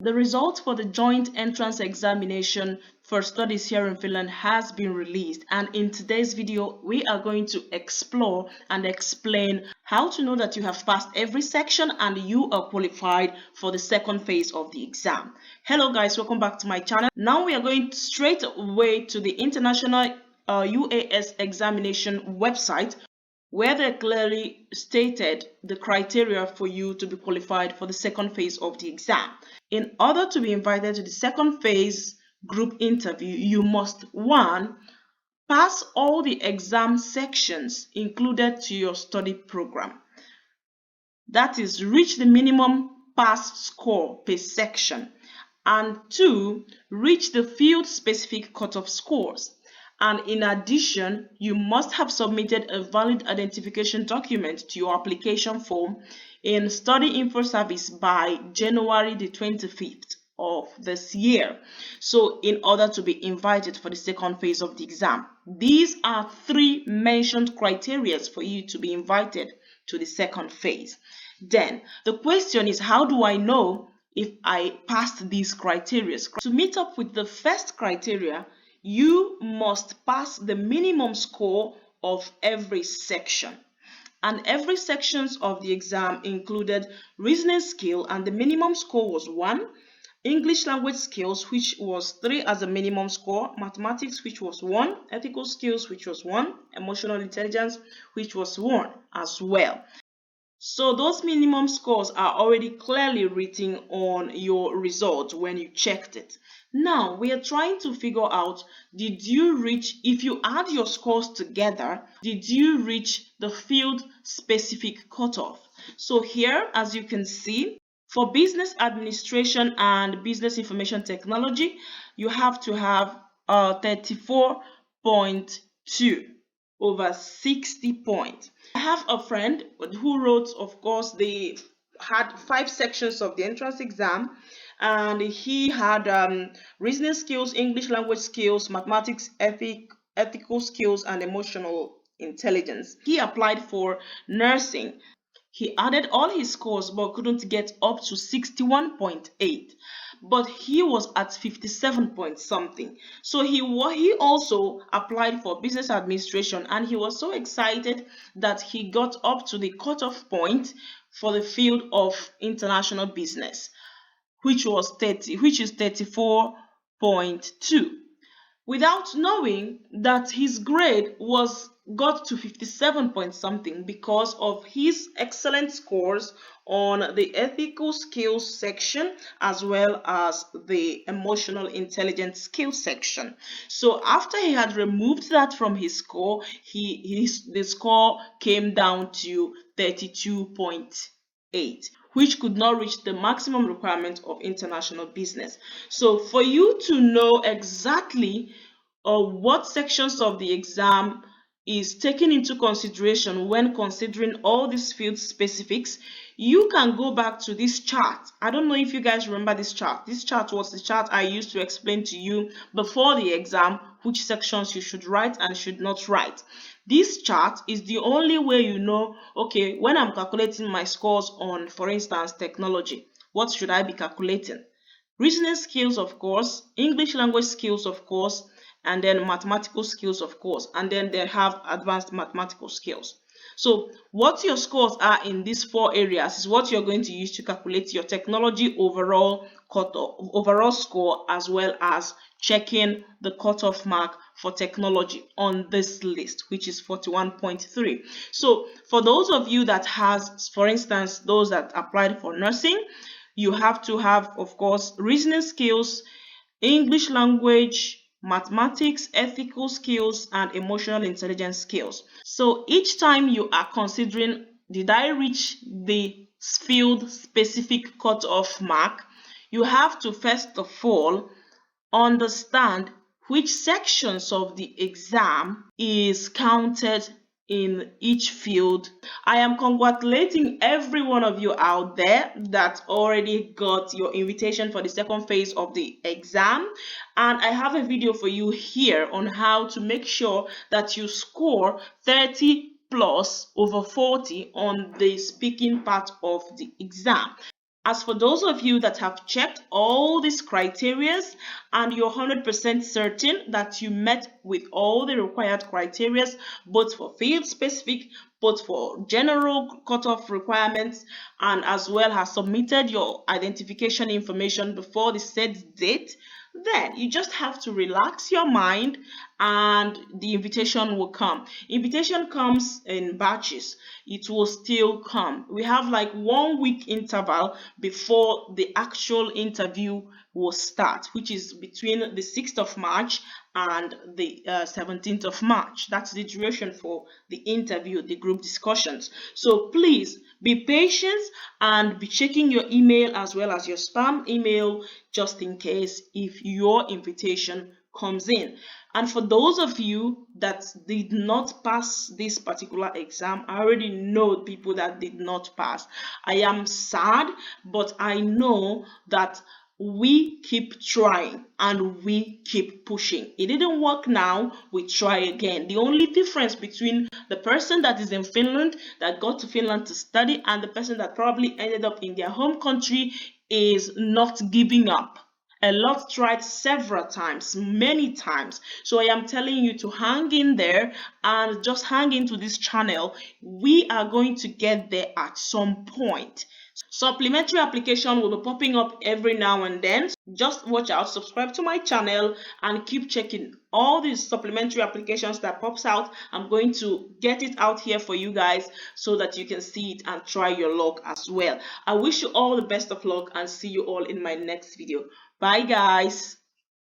The result for the joint entrance examination for studies here in Finland has been released, and in today's video we are going to explore and explain how to know that you have passed every section and you are qualified for the second phase of the exam. Hello guys, welcome back to my channel. Now we are going straight away to the International UAS examination website, where they clearly stated the criteria for you to be qualified for the second phase of the exam. In order to be invited to the second phase group interview, you must 1. Pass all the exam sections included to your study program. That is, reach the minimum pass score per section. And 2. Reach the field-specific cutoff scores. And in addition, you must have submitted a valid identification document to your application form in Study Info Service by January the 25th of this year. So in order to be invited for the second phase of the exam, these are 3 mentioned criteria for you to be invited to the second phase. Then the question is, how do I know if I passed these criteria? To meet up with the first criteria, you must pass the minimum score of every section. And every sections of the exam included reasoning skill, and the minimum score was 1, English language skills, which was 3 as a minimum score, mathematics, which was 1, ethical skills, which was 1, emotional intelligence, which was 1 as well. So those minimum scores are already clearly written on your result when you checked it. Now we are trying to figure out, did you reach, if you add your scores together, did you reach the field specific cutoff? So here, as you can see, for business administration and business information technology, you have to have 34.2 over 60 points. I have a friend who wrote, of course, they had 5 sections of the entrance exam, and he had reasoning skills, English language skills, mathematics, ethical skills, and emotional intelligence. He applied for nursing. He added all his scores but couldn't get up to 61.8. But he was at 57 point something. So he also applied for business administration, and he was so excited that he got up to the cutoff point for the field of international business, which is 34.2, without knowing that his grade got to 57 point something because of his excellent scores on the ethical skills section as well as the emotional intelligence skills section. So after he had removed that from his score, the score came down to 32.8, which could not reach the maximum requirement of international business. So for you to know exactly what sections of the exam is taken into consideration when considering all these field specifics, you can go back to this chart. I don't know if you guys remember this chart. This chart was the chart I used to explain to you before the exam which sections you should write and should not write. This chart is the only way you know, okay, when I'm calculating my scores on, for instance, technology, what should I be calculating? Reasoning skills, of course, English language skills, of course, and then mathematical skills, of course, and then they have advanced mathematical skills. So what your scores are in these 4 areas is what you're going to use to calculate your technology overall score, as well as checking the cutoff mark for technology on this list, which is 41.3. So for those of you that has, for instance, those that applied for nursing, you have to have, of course, reasoning skills, English language, mathematics, ethical skills, and emotional intelligence skills. So each time you are considering, did I reach the field specific cutoff mark, you have to first of all understand which sections of the exam is counted in each field. I am congratulating every one of you out there that already got your invitation for the second phase of the exam, and I have a video for you here on how to make sure that you score 30 plus over 40 on the speaking part of the exam. As for those of you that have checked all these criteria and you're 100% certain that you met with all the required criteria, both for field specific, both for general cutoff requirements, and as well as submitted your identification information before the set date, then you just have to relax your mind and the invitation will come. Invitation comes in batches. It will still come. We have like 1 week interval before the actual interview will start, which is between the 6th of March and the 17th of March. That's the duration for the interview, the group discussions. So please be patient and be checking your email as well as your spam email just in case if your invitation comes in. And for those of you that did not pass this particular exam, I already know people that did not pass. I am sad, but I know that we keep trying and we keep pushing. It didn't work now, we try again. The only difference between the person that is in Finland, that got to Finland to study, and the person that probably ended up in their home country is not giving up. A lot tried several times, many times. So I am telling you to hang in there and just hang into this channel. We are going to get there at some point. Supplementary application will be popping up every now and then. Just watch out, subscribe to my channel, and keep checking all these supplementary applications that pops out. I'm going to get it out here for you guys so that you can see it and try your luck as well. I wish you all the best of luck and see you all in my next video. Bye guys.